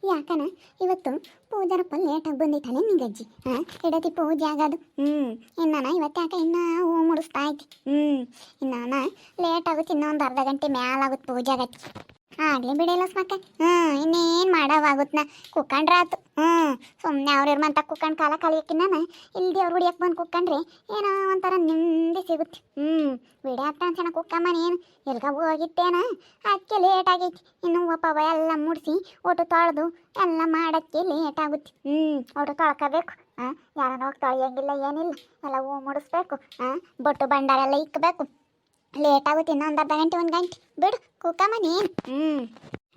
ಯಾಕನ ಇವತ್ತು ಪೂಜಾರಪ್ಪ ಲೇಟಾಗಿ ಬಂದಿದ್ದಾನೆ ನಿಂಗಜ್ಜಿ ಇಡತಿ ಪೂಜೆ ಆಗೋದು ಇನ್ನಾನ ಇವತ್ತು ಯಾಕೆ ಇನ್ನೂ ಹೂ ಮುಡಿಸ್ತಾ ಐತಿ ಇನ್ನಾನ ಲೇಟ್ ಆಗುತ್ತೆ ಇನ್ನೊಂದು ಅರ್ಧ ಗಂಟೆ ಮ್ಯಾಲಾಗುತ್ತೆ ಪೂಜೆ ಆಗತ್ತೆ ಆಗ್ಲಿ ಬಿಡಿಲ್ಲ ಸ್ಮಕ್ಕ ಇನ್ನೇನು ಮಾಡವಾಗುತ್ತನ ಕುಕ್ಕಂಡ್ರೆ ಆತು ಸುಮ್ಮನೆ ಅವ್ರಿವ್ರ ಮಂತ ಕುಕ್ಕಂಡು ಕಾಲ ಕಳಿಯಕ್ಕಿನ್ನ ಇಲ್ಲಿ ದೇವ್ರು ಹುಡಿಯಕ್ಕೆ ಬಂದು ಕುಕ್ಕಂಡ್ರೆ ಏನೋ ಒಂಥರ ನೆಮ್ಮದಿ ಸಿಗುತ್ತೆ ಬಿಡಿ ಆಗ್ತಾ ಚೆನ್ನಾಗಿ ಕುಕ್ಕಮ್ಮನ ಏನು ಎಲ್ಗ ಹೋಗಿತ್ತೇನ ಅದಕ್ಕೆ ಲೇಟ್ ಆಗೈತಿ ಇನ್ನು ಒಪ್ಪವ ಎಲ್ಲ ಮುಡಿಸಿ ಒಟ್ಟು ತೊಳೆದು ಎಲ್ಲ ಮಾಡೋಕ್ಕೆ ಲೇಟ್ ಆಗುತ್ತೆ ಒಟ್ಟು ತೊಳ್ಕೋಬೇಕು ಯಾರನ್ನ ಹೋಗಿ ತೊಳೆಯೋಂಗಿಲ್ಲ ಏನಿಲ್ಲ ಎಲ್ಲ ಹೂ ಮುಡಿಸ್ಬೇಕು ಬೊಟ್ಟು ಭಂಡಾರ ಎಲ್ಲ ಇಕ್ಕಬೇಕು ಲೇಟ್ ಆಗುತ್ತೆ ಇನ್ನೊಂದು ಅರ್ಧ ಗಂಟೆ ಒಂದು ಗಂಟೆ ಬಿಡು ಕುಕ್ಕಮ್ಮ ನೀನು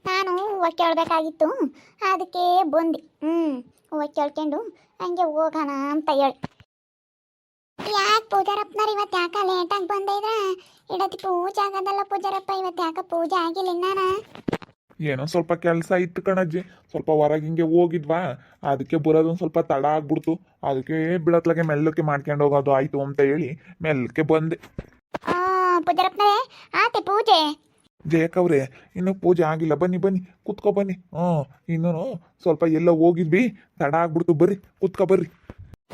ನಾನು ಹೂವು ಕೇಳಬೇಕಾಗಿತ್ತು ಅದಕ್ಕೆ ಬಂದು ಹೂವು ಕೇಳ್ಕೊಂಡು ಹಂಗೆ ಹೋಗೋಣ ಅಂತ ಹೇಳಿ ಯಾಕೆ ಪೂಜಾರಪ್ಪನವ್ರು ಇವತ್ತು ಯಾಕೆ ಲೇಟಾಗಿ ಬಂದಿದ್ರ ಇಡತಿ ಪೂಜೆ ಆಗೋದಲ್ಲ ಪೂಜಾರಪ್ಪ ಇವತ್ತು ಯಾಕೆ ಪೂಜೆ ಆಗಿಲ್ಲ ನಾನು ಏನೋ ಸ್ವಲ್ಪ ಕೆಲಸ ಇತ್ತು ಕಣಜ್ಜಿ ಸ್ವಲ್ಪ ಹೊರಗೆ ಹಿಂಗೆ ಹೋಗಿದ್ವಾ ಅದಕ್ಕೆ ಬರೋದೊಂದು ಸ್ವಲ್ಪ ತಡ ಆಗ್ಬಿಡ್ತು ಅದಕ್ಕೆ ಬಿಡತ್ಲಾಗೆ ಮೆಲ್ಲಕ್ಕೆ ಮಾಡ್ಕೊಂಡು ಹೋಗೋದು ಆಯಿತು ಅಂತ ಹೇಳಿ ಮೆಲ್ಲಕ್ಕೆ ಬಂದೆ ಪೂಜಾರಪ್ಪನವರೇ ಆತೆ ಪೂಜೆ ಜಯಕವ್ರೆ ಇನ್ನೂ ಪೂಜೆ ಆಗಿಲ್ಲ ಬನ್ನಿ ಬನ್ನಿ ಕುತ್ಕೊ ಬನ್ನಿ ಇನ್ನೂ ಸ್ವಲ್ಪ ಎಲ್ಲ ಹೋಗಿದ್ವಿ ತಡ ಆಗ್ಬಿಡ್ತು ಬರ್ರಿ ಕುತ್ಕೊ ಬರ್ರಿ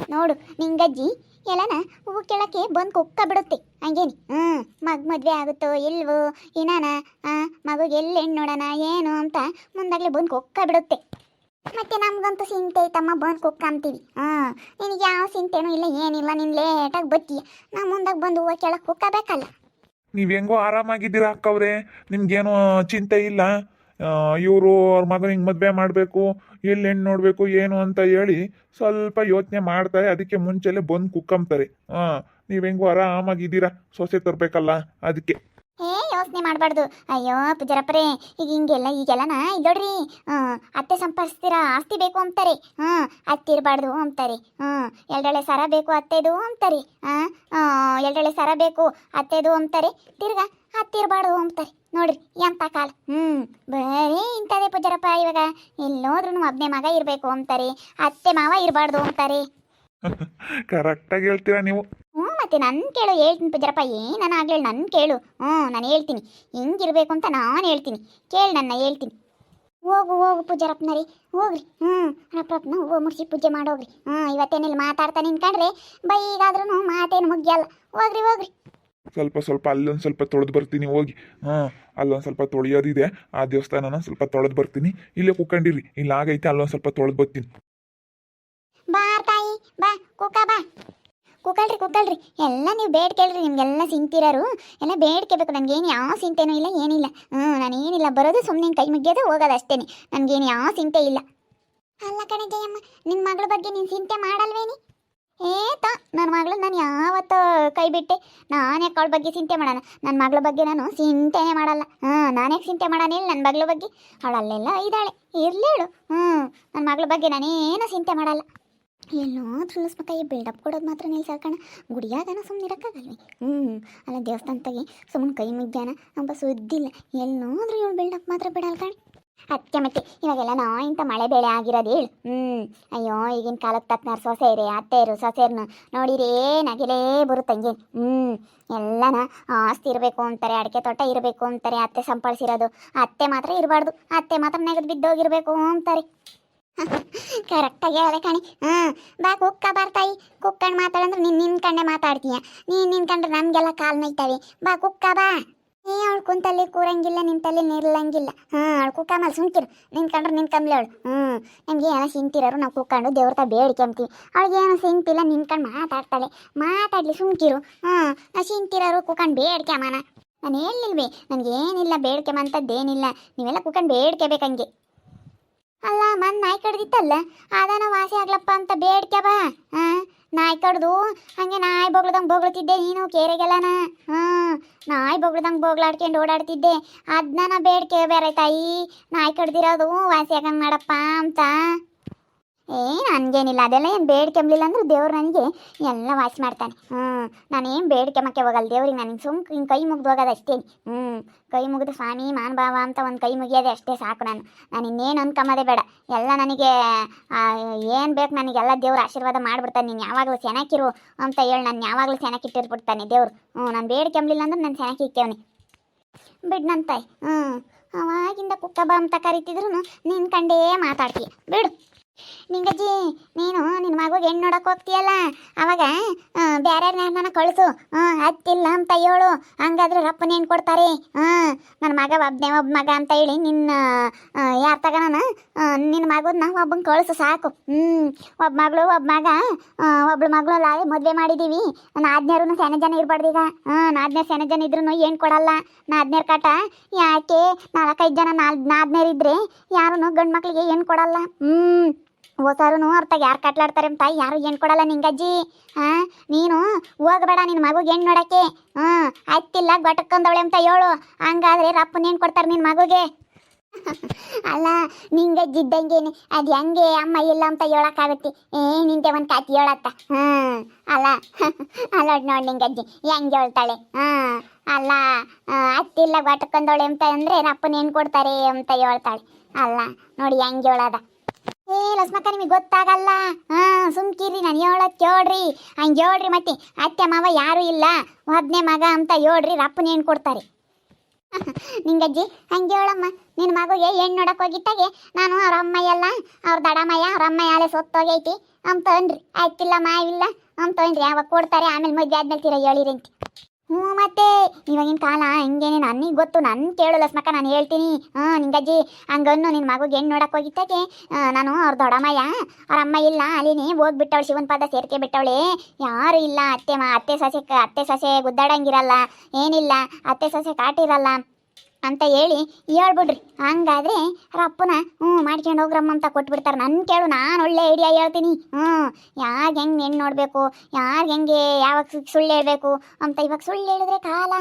ನೋಡು ನಿಂಗಜ್ಜಿ ಎಲ್ಲನ ಹೂವು ಕೇಳಕ್ಕೆ ಬಂದು ಕುಕ್ಕ ಬಿಡುತ್ತೆ ಹಂಗೇನಿ ಮದುವೆ ಆಗುತ್ತೋ ಇಲ್ವೋ ಏನಾನ ಮಗುಗೆ ಎಲ್ಲಿ ಹೆಣ್ಣು ನೋಡೋಣ ಏನು ಅಂತ ಮುಂದಾಗಲೇ ಬಂದು ಕುಕ್ಕ ಬಿಡುತ್ತೆ ಮತ್ತೆ ನಮ್ಗಂತೂ ಚಿಂತೆ ಐತಮ್ಮ ಬಂದು ಕುಕ್ಕ ಅಂತೀವಿ ನಿನಗೆ ಯಾವ ಚಿಂತೆನೂ ಇಲ್ಲ ಏನಿಲ್ಲ ನೀನು ಲೇಟಾಗಿ ಬತ್ತೀಯ ನಾ ಮುಂದಾಗ ಬಂದು ಹೂವು ಕೇಳಕ್ಕೆ ಕುಕ್ಕಬೇಕಲ್ಲ ನೀವು ಹೆಂಗೋ ಆರಾಮಾಗಿದ್ದೀರಾ ಅಕ್ಕವ್ರೆ ನಿಮ್ಗೇನು ಚಿಂತೆ ಇಲ್ಲ ಇವರು ಅವ್ರ ಮಗನಿಗೆ ಮದುವೆ ಮಾಡಬೇಕು ಎಲ್ಲಿ ಹೆಣ್ಣು ನೋಡಬೇಕು ಏನು ಅಂತ ಹೇಳಿ ಸ್ವಲ್ಪ ಯೋಚನೆ ಮಾಡ್ತಾರೆ ಅದಕ್ಕೆ ಮುಂಚೆಲೆ ಬಂದು ಕುಕ್ಕಂತಾರೆ ನೀವು ಹೆಂಗೋ ಆರಾಮಾಗಿದ್ದೀರಾ ಸೊಸೆ ತರಬೇಕಲ್ಲ ಅದಕ್ಕೆ ಯೋಚನೆ ಮಾಡಬಾರ್ದು ಅಯ್ಯೋ ಪೂಜಾರಪ್ಪರೇ ಈಗೆಲ್ಲನ ಇಲ್ಲೋಡ್ರಿ ಅತ್ತೆ ಸಂಪಾದಿಸ್ತೀರಾ ಆಸ್ತಿ ಬೇಕು ಅಂತಾರೆ ಅತ್ತೆ ಇರಬಾರ್ದು ಅಂತಾರೆ ಎರಡೆಳೆ ಸರ ಬೇಕು ಅತ್ತೆದು ಅಂತಾರೆ ಎರಡೆಳೆ ಸರ ಬೇಕು ಅತ್ತೆದು ಅಂತಾರೆ ತಿರ್ಗಾ ಅತ್ತೆ ಇರಬಾರ್ದು ಅಂತಾರೆ ನೋಡ್ರಿ ಎಂಥ ಕಾಲ ಬರೀ ಇಂಥದೇ ಪೂಜಾರಪ್ಪ ಇವಾಗ ಎಲ್ಲೋದ್ರೂ ಒಬ್ಬನೇ ಮಗ ಇರಬೇಕು ಅಂತಾರೆ ಅತ್ತೆ ಮಾವ ಇರಬಾರ್ದು ಅಂತಾರೆ ಕರೆಕ್ಟಾಗಿ ಹೇಳ್ತೀರಾ ನೀವು ಮತ್ತೆ ನನ್ನ ಕೇಳು ಹೇಳ್ತೀನಿ ಪೂಜಾರಪ್ಪ ನಾನು ಆಗ್ಲಿ ನನ್ನ ಕೇಳು ನಾನು ಹೇಳ್ತೀನಿ ಹಿಂಗಿರ್ಬೇಕು ಅಂತ ನಾನು ಹೇಳ್ತೀನಿ ಕೇಳಿ ನನ್ನ ಹೇಳ್ತೀನಿ ಹೋಗು ಪೂಜಾರಪ್ಪನರಿ ಹೋಗ್ರಿ ರಪ್ಪನ ಹೂವು ಮುಡಿಸಿ ಪೂಜೆ ಮಾಡೋಗ್ರಿ ಇವತ್ತೇನಿಲ್ಲ ಮಾತಾಡ್ತಾ ನಿಂತ್ಕೊಂಡ್ರೆ ಬೈಗಾದ್ರೂ ಮಾತೇನು ಮುಗಿಯಲ್ಲ ಹೋಗ್ರಿ ಸ್ವಲ್ಪ ಅಲ್ಲೊಂದು ಸ್ವಲ್ಪ ತೊಳೆದು ಬರ್ತೀನಿ ಹೋಗಿ ಅಲ್ಲೊಂದು ಸ್ವಲ್ಪ ತೊಳೆಯೋದಿದೆ ಆ ದೇವಸ್ಥಾನನ ಸ್ವಲ್ಪ ತೊಳೆದು ಬರ್ತೀನಿ ಇಲ್ಲೇ ಕುಕ್ಕಂಡಿರಿ ಇಲ್ಲ ಆಗೈತೆ ಅಲ್ಲೊಂದು ಸ್ವಲ್ಪ ತೊಳೆದು ಬರ್ತೀನಿ ಬಾ ತಾಯಿ ಬಾ ಬಾ ಕುಕ್ಕಳ್ರಿ ಎಲ್ಲ ನೀವು ಬೇಡ್ಕೇಳ್ರಿ ನಿಮ್ಗೆಲ್ಲ ಸಿಂತಿರೋರು ಎಲ್ಲ ಬೇಡ್ಕೋಬೇಕು ನನಗೇನು ಯಾವ ಚಿಂತೆನೂ ಇಲ್ಲ ಏನಿಲ್ಲ ನಾನೇನಿಲ್ಲ ಬರೋದು ಸುಮ್ಮನೆ ಕೈ ಮುಗಿಯೋದು ಹೋಗೋದು ಅಷ್ಟೇ ನನಗೇನು ಯಾವ ಚಿಂತೆ ಇಲ್ಲ ಅಲ್ಲ ಕಣೆ ಜಯಮ್ಮ ನಿನ್ನ ಮಗಳ ಬಗ್ಗೆ ನೀನು ಚಿಂತೆ ಮಾಡಲ್ವೇನಿ ನನ್ನ ಮಗಳು ನಾನು ಯಾವತ್ತೂ ಕೈ ಬಿಟ್ಟೆ ನಾನೇ ಅವಳ ಬಗ್ಗೆ ಚಿಂತೆ ಮಾಡೋಣ ನನ್ನ ಮಗಳ ಬಗ್ಗೆ ನಾನು ಚಿಂತೆನೇ ಮಾಡಲ್ಲ ನಾನೇ ಚಿಂತೆ ಮಾಡೋಣ ನನ್ನ ಮಗಳ ಬಗ್ಗೆ ಅವಳಲ್ಲೆಲ್ಲ ಇದ್ದಾಳೆ ಇರಲೇಳು ನನ್ನ ಮಗಳ ಬಗ್ಗೆ ನಾನೇನು ಚಿಂತೆ ಮಾಡಲ್ಲ ಎಲ್ಲೋದ್ರೂ ಕೈ ಬಿಲ್ಡಪ್ ಕೊಡೋದು ಮಾತ್ರ ನಿಲ್ಸಾಕಣ ಗುಡಿಯಾಗನ ಸುಮ್ಮನೆ ಇರೋಕ್ಕಾಗಲ್ವಿ ಅಲ್ಲ ದೇವಸ್ಥಾನದಾಗೆ ಸುಮ್ಮನೆ ಕೈ ಮುಗ್ಯಾನ ಅಂಬ ಸುದ್ದಿಲ್ಲ ಎಲ್ಲೋದ್ರೂ ಇವಳು ಬಿಲ್ಡಪ್ ಮಾತ್ರ ಬಿಡಲ್ಲ ಕಣೆ ಅದಕ್ಕೆ ಮತ್ತೆ ಇವಾಗೆಲ್ಲ ಇಂಥ ಮಳೆ ಬೆಳೆ ಆಗಿರೋದು ಹೇಳು ಅಯ್ಯೋ ಈಗಿನ ಕಾಲಕ್ಕೆ ತಕ್ಕನಾರು ಸೊಸೆಯರೇ ಅತ್ತೆಯರು ಸೊಸೆಯರ್ನ ನೋಡಿರೇ ನಗಿಲೇ ಬರುತ್ತಂಗೆ ಎಲ್ಲನ ಆಸ್ತಿ ಇರಬೇಕು ಅಂತಾರೆ ಅಡಿಕೆ ತೋಟ ಇರಬೇಕು ಅಂತಾರೆ ಅತ್ತೆ ಸಂಪಾದಿಸಿರೋದು ಅತ್ತೆ ಮಾತ್ರ ಇರಬಾರ್ದು ಅತ್ತೆ ಮಾತ್ರ ನೆಗೆದು ಬಿದ್ದೋಗಿರ್ಬೇಕು ಅಂತಾರೆ ಕರೆಕ್ಟಾಗಿ ಹೇಳೆ ಕಣಿ ಬಾ ಕುಕ್ಕ ಬರ್ತಾಯಿ ಕುಕ್ಕಂಡು ಮಾತಾಡಂದ್ರೆ ನೀನು ನಿನ್ಕಂಡೆ ಮಾತಾಡ್ತೀಯ ನೀನು ನಿನ್ಕಂಡ್ರೆ ನಮಗೆಲ್ಲ ಕಾಲು ನೋಯ್ತಾವೆ ಬಾ ಕುಕ್ಕ ಬಾ ಅವಳು ಕುಂತಲ್ಲಿ ಕೂರಂಗಿಲ್ಲ ನಿಂತಲ್ಲಿ ನಿಲ್ಲಂಗಿಲ್ಲ ಅವಳು ಕುಕ್ಕ ಮೇಲೆ ಸುಮ್ಕಿರು ನಿನ್ಕಂಡ್ರೆ ನಿನ್ಕಂಬ್ಲಿ ಅವಳು ನಮ್ಗೆ ಏನೋ ಸಿಂತಿರೋರು ನಾವು ಕುಕ್ಕೊಂಡು ದೇವ್ರ ಬೇಡ್ಕೊಂತೀವಿ ಅವಳಿಗೆ ಏನೋ ಸಿಂತಿಲ್ಲ ನಿನ್ಕಂಡು ಮಾತಾಡ್ತಾಳೆ ಮಾತಾಡಲಿ ಸುಮ್ಕಿರು ನಾ ಸಿಂತಿರೋರು ಕುಕ್ಕಂಡು ಬೇಡ್ಕ್ಯಮ್ಮನ ನಾನು ಹೇಳಿಲ್ವೇ ನನಗೇನಿಲ್ಲ ಬೇಡ್ಕೆಮಂಥದ್ದೇನಿಲ್ಲ ನೀವೆಲ್ಲ ಕುಕ್ಕಂಡು ಬೇಡ್ಕೋಬೇಕಂಗೆ ಅಲ್ಲ ನಾಯಿ ಕಡ್ದಿತ್ತಲ್ಲ ಅದನ್ನ ವಾಸಿ ಆಗ್ಲಪ್ಪ ಅಂತ ಬೇಡ್ಕೆ ಬಾ ನಾಯಿ ಕಡ್ದು ಹಂಗೆ ನಾಯಿ ಬೊಗ್ಳ್ದಂಗೆ ಬೊಗ್ಳ್ತಿದ್ದೆ ನೀನು ಕೇರೆಗೆಲ್ಲನ ನಾಯಿ ಬೊಗ್ಳ್ದಂಗೆ ಬೊಗ್ಳಾಡ್ಕೊಂಡು ಓಡಾಡ್ತಿದ್ದೆ ಅದನ್ನ ಬೇಡ್ಕೆ ಬೇರೆ ತಾಯಿ ನಾಯಿ ಕಡ್ದಿರೋದು ವಾಸಿ ಆಗಂಗೆ ಮಾಡಪ್ಪ ಅಂತ ನನಗೇನಿಲ್ಲ ಅದೆಲ್ಲ ಏನು ಬೇಡ್ಕೆಂಬ್ಲಿಲ್ಲ ಅಂದ್ರೆ ದೇವ್ರು ನನಗೆ ಎಲ್ಲ ವಾಸಿ ಮಾಡ್ತಾನೆ ನಾನೇನು ಬೇಡ್ಕೆಮಕ್ಕೆ ಹೋಗಲ್ಲ ದೇವ್ರಿಗೆ ನನಗೆ ಹಿಂಗೆ ಕೈ ಮುಗ್ದು ಹೋಗೋದು ಅಷ್ಟೇ ಕೈ ಮುಗಿದು ಸ್ವಾಮಿ ಮಾನಭಾವ ಅಂತ ಒಂದು ಕೈ ಮುಗಿಯೋದೆ ಅಷ್ಟೇ ಸಾಕು ನಾನು ಇನ್ನೇನು ಅನ್ಕೊಂಬೋದೇ ಬೇಡ ಎಲ್ಲ ನನಗೆ ಏನು ಬೇಕು ನನಗೆಲ್ಲ ದೇವ್ರ ಆಶೀರ್ವಾದ ಮಾಡಿಬಿಡ್ತಾನೆ ನೀನು ಯಾವಾಗಲೂ ಚೆನ್ನಾಗಿರು ಅಂತ ಹೇಳಿ ನಾನು ಯಾವಾಗಲೂ ಚೆನ್ನಾಗಿಟ್ಟಿರ್ಬಿಡ್ತಾನೆ ದೇವ್ರು ನಾನು ಬೇಡ್ಕೆಂಬ್ಲಿಲ್ಲ ಅಂದ್ರೆ ನಾನು ಚೆನ್ನಾಗಿ ಇಕ್ಕೇವನಿ ಬಿಡ್ ನನ್ನ ತಾಯಿ ಅವಾಗಿಂದ ಕುಕ್ಕ ಬಾ ಅಂತ ಕರಿತಿದ್ರು ನಿನ್ ಕಂಡೇ ಮಾತಾಡ್ತೀಯ ಬಿಡು. ನಿಂಗಜ್ಜಿ ನೀನು ನಿನ್ನ ಮಗುಗೆ ಹೆಣ್ಣು ನೋಡಕ್ಕೆ ಹೋಗ್ತೀಯಲ್ಲ ಅವಾಗ ಬೇರೆ ಕಳಿಸು. ಹತ್ತಿಲ್ಲ ಅಂತ ಹೇಳು, ಹಂಗಾದ್ರೆ ರಪ್ಪನ ಹೆಣ್ಣು ಕೊಡ್ತಾರೆ. ನನ್ನ ಮಗ ಒಬ್ಬ ಮಗ ಅಂತ ಹೇಳಿ ನಿನ್ನ ಯಾರು ತಗೋಣ ನಿನ್ನ ಮಗನ ಒಬ್ಬನ ಕಳಿಸು ಸಾಕು. ಒಬ್ಬ ಮಗಳು ಒಬ್ಬ ಮಗ ಒಬ್ಳು ಮಗಳು ಮದುವೆ ಮಾಡಿದ್ದೀವಿ. ನಾದ್ನೇರು ಸೆನೆ ಜನ ಇರಬಾರ್ದು ಈಗ. ನಾದ್ನೇರು ಸೆನೆ ಜನ ಇದ್ರು ಏನು ಕೊಡಲ್ಲ. ನಾದ್ನೇರು ಕಾಟ ಯಾಕೆ 4-5 ಜನ ನಾದ್ನೇರು ಇದ್ರೆ ಯಾರು ಗಂಡು ಮಕ್ಳಿಗೆ ಏನು ಕೊಡಲ್ಲ. ಓಸಾರು ಅರ್ಥಾಗ ಯಾರು ಕಟ್ಲಾಡ್ತಾರೆ ಅಂತ ಯಾರು ಏನು ಕೊಡಲ್ಲ ನಿಂಗಜ್ಜಿ. ನೀನು ಹೋಗಬೇಡ ನಿನ್ನ ಮಗುಗೆ ಹೆಣ್ಣು ನೋಡಕ್ಕೆ. ಆಯ್ತಿಲ್ಲ ಗೊಟ್ಟಕ್ಕಂದವಳೆ ಅಂತ ಹೇಳು, ಹಂಗಾದ್ರೆ ರಪ್ಪನ ಏನು ಕೊಡ್ತಾರೆ ನಿನ್ನ ಮಗುಗೆ. ಅಲ್ಲ ನಿಂಗಜ್ಜಿ ಇದ್ದಂಗೇನೆ ಅದು ಹೆಂಗೆ ಅಮ್ಮ ಇಲ್ಲ ಅಂತ ಹೇಳಕ್ಕಾಗತ್ತೆ. ನಿಂತೆ ಒಂದು ಕಾತಿ ಹೇಳತ್ತ. ಅಲ್ಲ ಅಲ್ಲ ನೋಡಿ ನಿಂಗಜ್ಜಿ ಹೆಂಗೆ ಹೇಳ್ತಾಳೆ. ಅಲ್ಲ ಅತ್ತಿಲ್ಲ ಗೊಟ್ಟಕ್ಕಂದವಳೆ ಅಂತ ಅಂದರೆ ರಪ್ಪನ ಏನು ಕೊಡ್ತಾರೆ ಅಂತ ಹೇಳ್ತಾಳೆ. ಅಲ್ಲ ನೋಡಿ ಹೆಂಗೆ ಹೇಳದ. ಲಸ್ಮಕ್ಕ ನಿಮಗೆ ಗೊತ್ತಾಗಲ್ಲ. ಸುಮ್ಕಿರಿ, ನಾನು ಹೇಳೋದು ಕೇಳ್ರಿ. ಹಂಗೆ ಹೇಳ್ರಿ ಮತ್ತೆ ಅತ್ತೆ ಮಾವ ಯಾರೂ ಇಲ್ಲ ಒಬ್ಬನೇ ಮಗ ಅಂತ ಹೇಳ್ರಿ, ರಪ್ಪನ ಹೆಣ್ಣು ಕೊಡ್ತಾರೆ. ನಿಂಗಜ್ಜಿ ಹಂಗೆ ಹೇಳಮ್ಮ. ನಿನ್ನ ಮಗುಗೆ ಹೆಣ್ಣು ನೋಡಕ್ಕೆ ಹೋಗಿತ್ತಾಗೆ ನಾನು ಅವ್ರ ಅಮ್ಮಯ್ಯ ಎಲ್ಲ ಅವ್ರ ದಡಮಯ್ಯ ಅವ್ರ ಅಮ್ಮಯ್ಯ ಅಲ್ಲೇ ಸೊತ್ತೋಗೈತಿ ಅಂತ ಅನ್ರಿ. ಆಯ್ತಿಲ್ಲ ಮಾವಿಲ್ಲ ಅಂತ ಅನ್ರಿ. ಯಾವಾಗ ಕೊಡ್ತಾರೆ ಆಮೇಲೆ ಮದುವೆ ಆದ್ಮೇಲೆ ತೀರ ಹೇಳಿರಿ ಅಂತ. ಮತ್ತೆ ಇವಾಗಿನ ಕಾಲ ಹಂಗೇನೆ ನನಗೆ ಗೊತ್ತು. ನನ್ನ ಕೇಳು ಲಸ್ಮಕ್ಕ, ನಾನು ಹೇಳ್ತೀನಿ. ನಿಂಗಜ್ಜಿ ಹಂಗನ್ನು ನಿನ್ನ ಮಗುಗೆ ಹೆಣ್ಣು ನೋಡಕ್ಕೆ ಹೋಗಿತ್ತಾಗೆ ನಾನು ಅವ್ರ ದೊಡ್ಡಮ್ಮಯ್ಯ ಅವ್ರ ಅಮ್ಮ ಇಲ್ಲ ಅಲ್ಲಿನೇ ಹೋಗ್ಬಿಟ್ಟವಳು, ಶಿವನ ಪಾದ ಸೇರ್ಕೆ ಬಿಟ್ಟವಳೆ. ಯಾರು ಇಲ್ಲ, ಅತ್ತೆ ಸೊಸೆ ಗುದ್ದಾಡಂಗಿರಲ್ಲ, ಏನಿಲ್ಲ ಅತ್ತೆ ಸೊಸೆ ಕಾಟಿರಲ್ಲ ಅಂತ ಹೇಳಿ ಹೇಳ್ಬಿಡ್ರಿ. ಹಂಗಾದ್ರೆ ರಪ್ಪನ ಮಾಡ್ಕೊಂಡು ಹೋಗ್ರಮ್ಮ ಅಂತ ಕೊಟ್ಬಿಡ್ತಾರೆ. ನನ್ನ ಕೇಳು, ನಾನು ಒಳ್ಳೆ ಐಡಿಯಾ ಹೇಳ್ತೀನಿ. ಯಾಕೆ ಹೆಂಗೆ ಹೆಣ್ಣು ನೋಡಬೇಕು, ಯಾರು ಹೆಂಗೆ ಯಾವಾಗ ಸುಳ್ಳು ಹೇಳಬೇಕು ಅಂತ. ಇವಾಗ ಸುಳ್ಳು ಹೇಳಿದ್ರೆ ಕಾಲ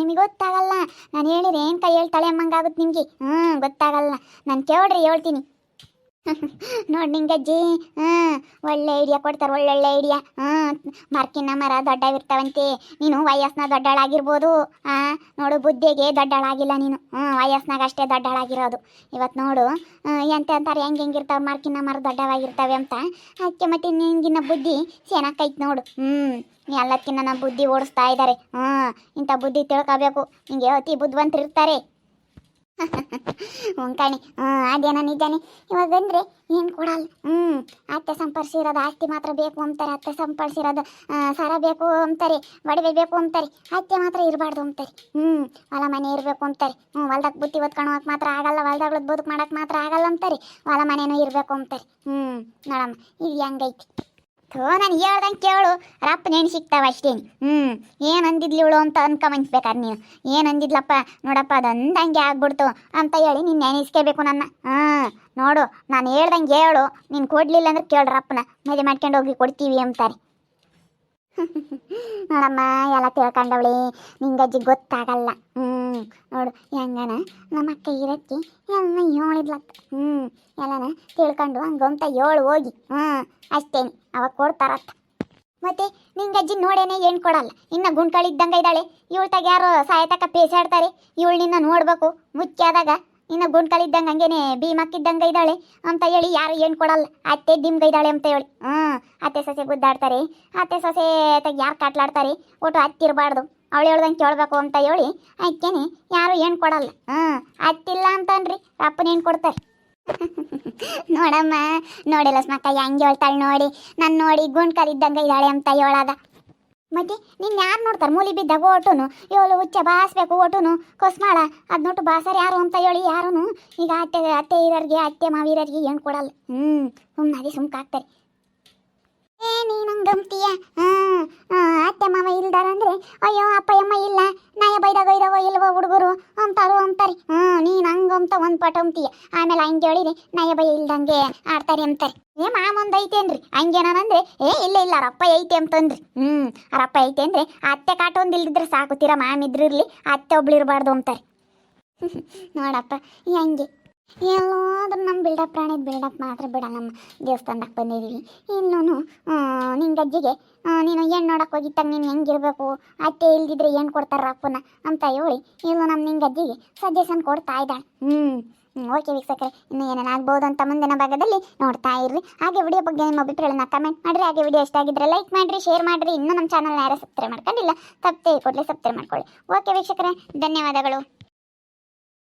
ನಿಮಗೆ ಗೊತ್ತಾಗಲ್ಲ. ನಾನು ಹೇಳಿದ್ರೆ ಏನು ಕೈ ಹೇಳ್ತಾಳೆ ಅಮ್ಮಂಗಾಗುತ್ತೆ ನಿಮಗೆ. ಗೊತ್ತಾಗಲ್ಲ. ನಾನು ಕೇಳ್ರಿ ಹೇಳ್ತೀನಿ. ನೋಡಿ ನಿಂಗಜ್ಜಿ ಒಳ್ಳೆ ಐಡಿಯಾ ಕೊಡ್ತಾರೆ, ಒಳ್ಳೊಳ್ಳೆ ಐಡಿಯಾ. ಮರ್ಕಿನ ಮರ ದೊಡ್ಡವಿರ್ತಾವಂತೆ. ನೀನು ವಯಸ್ಸಿನ ದೊಡ್ಡಳಾಗಿರ್ಬೋದು, ನೋಡು ಬುದ್ಧಿಗೆ ದೊಡ್ಡಳಾಗಿಲ್ಲ ನೀನು. ವಯಸ್ಸಿನಾಗ ಅಷ್ಟೇ ದೊಡ್ಡಳಾಗಿರೋದು. ಇವತ್ತು ನೋಡು ಎಂತ ಅಂತಾರೆ ಹೆಂಗಿರ್ತಾವೆ ಮರ್ಕಿನ ಮರ ದೊಡ್ಡವಾಗಿರ್ತವೆ ಅಂತ. ಅದಕ್ಕೆ ಮತ್ತೆ ನಿಂಗಿನ ಬುದ್ಧಿ ಚೆನ್ನಾಗೈತೆ ನೋಡು. ಎಲ್ಲದಕ್ಕಿಂತ ನಮ್ಮ ಬುದ್ಧಿ ಓಡಿಸ್ತಾ ಇದ್ದಾರೆ. ಇಂಥ ಬುದ್ಧಿ ತಿಳ್ಕೋಬೇಕು. ಹಿಂಗೆ ಅತಿ ಬುದ್ಧಿವಂತರಿರ್ತಾರೆ. ಕಣಿ ಅದೇನ ನಿಜಾನೆ. ಇವಾಗ ಬಂದರೆ ಏನು ಕೊಡಲ್ಲ. ಅತ್ತೆ ಸಂಪರ್ಸಿರೋದು ಆಸ್ತಿ ಮಾತ್ರ ಬೇಕು ಅಂತಾರೆ. ಅತ್ತೆ ಸಂಪರ್ಸಿರೋದು ಸರ ಬೇಕು ಅಂತಾರೆ, ಒಡವೆ ಬೇಕು ಅಂತಾರೆ. ಅತ್ತೆ ಮಾತ್ರ ಇರಬಾರ್ದು ಅಂತಾರೆ. ಹೊಲ ಮನೆ ಇರಬೇಕು ಅಂತಾರೆ. ಹೊಲ್ದಾಗ ಬುತ್ತಿ ಹೊತ್ಕೊಳೋಕೆ ಮಾತ್ರ ಆಗಲ್ಲ, ಹೊಲ್ದಾಗ ಬದುಕು ಮಾಡೋಕೆ ಮಾತ್ರ ಆಗಲ್ಲ ಅಂತಾರೆ. ಹೊಲ ಮನೆಯೂ ಇರಬೇಕು ಅಂತಾರೆ. ನೋಡಮ್ಮ ಇದು ಹೆಂಗೈತಿ. ನಾನು ಹೇಳ್ದಂಗೆ ಕೇಳು, ರಪ್ಪನ ಹೆಣ್ಣು ಸಿಗ್ತಾವ ಅಷ್ಟೇನು. ಏನು ಅಂದಿದ್ಲಿ ಇವಳು ಅಂತ ಅನ್ಕೊಂಬಂಚ್ಬೇಕಾದ್ರೆ ನೀನು. ಏನು ಅಂದಿದ್ಲಪ್ಪ ನೋಡಪ್ಪ ಅದು ಅಂದಂಗೆ ಆಗ್ಬಿಡ್ತು ಅಂತ ಹೇಳಿ ನೀನು ನೆನೆಸ್ಕೋಬೇಕು ನನ್ನ. ನೋಡು ನಾನು ಹೇಳ್ದಂಗೆ ಹೇಳು. ನೀನು ಕೊಡಲಿಲ್ಲ ಅಂದ್ರೆ ಕೇಳು, ರಪ್ಪನ ಮದುವೆ ಮಾಡ್ಕೊಂಡು ಹೋಗಿ ಕೊಡ್ತೀವಿ ಅಂತಾರೆ. ನೋಡಮ್ಮ ಎಲ್ಲ ತಿಳ್ಕೊಂಡವಳಿ, ನಿಂಗಜ್ಜಿ ಗೊತ್ತಾಗಲ್ಲ. ನೋಡು ಹೆಂಗನ ನಮ್ಮ ಅಕ್ಕ ಇರಕ್ಕೆ ಎಲ್ಲ ಹೇಳಿದ್ಲತ್ತ. ಎಲ್ಲನ ತಿಳ್ಕೊಂಡು ಹಂಗಂತ ಹೇಳು ಹೋಗಿ. ಅಷ್ಟೇನೆ ಅವಾಗ ಕೊಡ್ತಾರತ್ತ. ಮತ್ತೆ ನಿಂಗಜ್ಜಿ ನೋಡೇನೆ ಏನು ಕೊಡಲ್ಲ. ಇನ್ನು ಗುಂಡ್ಕಳಿದ್ದಂಗೆ ಇದ್ದಾಳೆ. ಇವಳ್ತಾಗ ಯಾರು ಸಾಯತಕ್ಕ ಪೇಸಾಡ್ತಾರೆ. ಇವಳು ನಿನ್ನ ನೋಡಬೇಕು ಮುಖ್ಯ ಆದಾಗ. ಇನ್ನು ಗುಂಡ್ಕಳಿದ್ದಂಗೆ ಹಂಗೇನೆ ಭೀಮಕ್ಕಿದ್ದಂಗೆ ಇದ್ದಾಳೆ ಅಂತ ಹೇಳಿ ಯಾರು ಏನು ಕೊಡಲ್ಲ. ಅತ್ತೆ ದಿಮ್ಗೆ ಇದ್ದಾಳೆ ಅಂತ ಹೇಳಿ ಅತ್ತೆ ಸೊಸೆ ಗುದ್ದಾಡ್ತಾರೆ. ಅತ್ತೆ ಸೊಸೆ ತಾಗ ಯಾರು ಕಾಟ್ಲಾಡ್ತಾರೆ. ಒಟ್ಟು ಹತ್ತಿರಬಾರ್ದು, ಅವಳು ಹೇಳ್ದಂಗೆ ಕೇಳಬೇಕು ಅಂತ ಹೇಳಿ ಅದಕ್ಕೇನೆ ಯಾರು ಏನು ಕೊಡಲ್ಲ. ಹತ್ತಿಲ್ಲ ಅಂತನ್ರಿ ಅಪ್ಪನ ಏನು ಕೊಡ್ತಾರೆ. ನೋಡಮ್ಮ ನೋಡಿ ಲಸ್ಮಕ್ಕ ಹೆಂಗೆ ಹೇಳ್ತಾಳೆ ನೋಡಿ. ನಾನು ನೋಡಿ ಗುಂಡ್ಕಲಿದ್ದಂಗೆ ಇದ್ದಾಳೆ ಅಂತ ಹೇಳಾದ. ಮತ್ತೆ ನಿನ್ನ ಯಾರು ನೋಡ್ತಾರೆ ಮೂಲಿ ಬಿದ್ದಾಗ ಓಟುನು ಇವಳು ಹುಚ್ಚ ಬಾಸ್ಬೇಕು ಓಟುನು ಕೊಸ್ಮಾಳ ಅದು ನೋಟು ಬಾಸರ್ ಯಾರು ಅಂತ ಹೇಳಿ ಯಾರೂ ಈಗ ಅತ್ತೆ ಇರೋರಿಗೆ ಅತ್ತೆ ಮಾವಿರೋರಿಗೆ ಏನು ಕೊಡಲ್ಲ. ಸುಮ್ಮನೆ ಸುಮ್ಕಾಗ್ತಾರೆ. ನೀನು ಹಂಗಂತೀಯ. ಅತ್ತೆ ಮಾವ ಇಲ್ದಾರಂದ್ರೆ ಅಯ್ಯೋ ಅಪ್ಪ ಅಮ್ಮ ಇಲ್ಲ ನಾಯ ಬೈದಾಗ ಒಯ್ದವೋ ಇಲ್ವೋ ಹುಡುಗರು ಅಂತಾರೆ. ನೀನು ಹಂಗಂತ ಒಂದು ಪಟ ಅಂತೀಯ. ಆಮೇಲೆ ಹಂಗೆ ಹೇಳಿರಿ ನಾಯ ಬೈ ಇಲ್ದಂಗೆ ಆಡ್ತಾರೆ ಅಂತಾರೆ. ಮಾಮೊಂದು ಐತೇನ್ರಿ ಹಂಗೇನಂದ್ರೆ ಇಲ್ಲ ಅವರಪ್ಪ ಐತೆ ಅಂತಂದ್ರಿ. ಅವರಪ್ಪ ಐತೆ ಅಂದರೆ ಅತ್ತೆ ಕಾಟ ಒಂದು ಇಲ್ದಿದ್ರೆ ಸಾಕುತ್ತೀರ. ಮಾಮಿದ್ರು ಇರಲಿ ಅತ್ತೆ ಒಬ್ಳು ಇರಬಾರ್ದು ಅಂತಾರೆ. ನೋಡಪ್ಪ ಹಂಗೆ ಎಲ್ಲಾದ್ರೂ ನಮ್ಮ ಬಿಲ್ಡಪ್ ಪ್ರಾಣಿದ ಬಿಲ್ಡಪ್ ಮಾತ್ರ ಬಿಡಲ್ಲಮ್ಮ. ದೇವಸ್ಥಾನಕ್ಕೆ ಬಂದಿದ್ದೀವಿ. ಇನ್ನೂ ನಿಂಗಜ್ಜಿಗೆ ನೀನು ಏನು ನೋಡಕ್ಕೆ ಹೋಗಿತ್ತಾಗ ನೀನು ಹೆಂಗಿರ್ಬೇಕು, ಅತ್ತೆ ಇಲ್ದಿದ್ರೆ ಏನು ಕೊಡ್ತಾರ ಅಪ್ಪನ ಅಂತ ಹೇಳಿ ಇಲ್ಲೂ ನಮ್ಮ ನಿಂಗಜ್ಜಿಗೆ ಸಜೆಷನ್ ಕೊಡ್ತಾ ಇದ್ದಾಳೆ. ಓಕೆ ವೀಕ್ಷಕರೇ, ಇನ್ನು ಏನೇನಾಗ್ಬೋದು ಅಂತ ಮುಂದಿನ ಭಾಗದಲ್ಲಿ ನೋಡ್ತಾ ಇರ್ರಿ. ಹಾಗೆ ವಿಡಿಯೋ ಬಗ್ಗೆ ನಿಮ್ಮ ಅಭಿಪ್ರಾಯನ ಕಮೆಂಟ್ ಮಾಡಿರಿ. ಹಾಗೆ ವಿಡಿಯೋ ಇಷ್ಟ ಆಗಿದ್ರೆ ಲೈಕ್ ಮಾಡಿರಿ, ಶೇರ್ ಮಾಡಿರಿ. ಇನ್ನೂ ನಮ್ಮ ಚಾನಲ್ನ ಯಾರು ಸಬ್ಸ್ಕ್ರೈಬ್ ಮಾಡ್ಕೊಂಡಿಲ್ಲ ತಪ್ಪೇ ಕೊಡಲಿ ಸಬ್ಸ್ಕ್ರೈಬ್ ಮಾಡ್ಕೊಳ್ಳಿ. ಓಕೆ ವೀಕ್ಷಕರೇ, ಧನ್ಯವಾದಗಳು.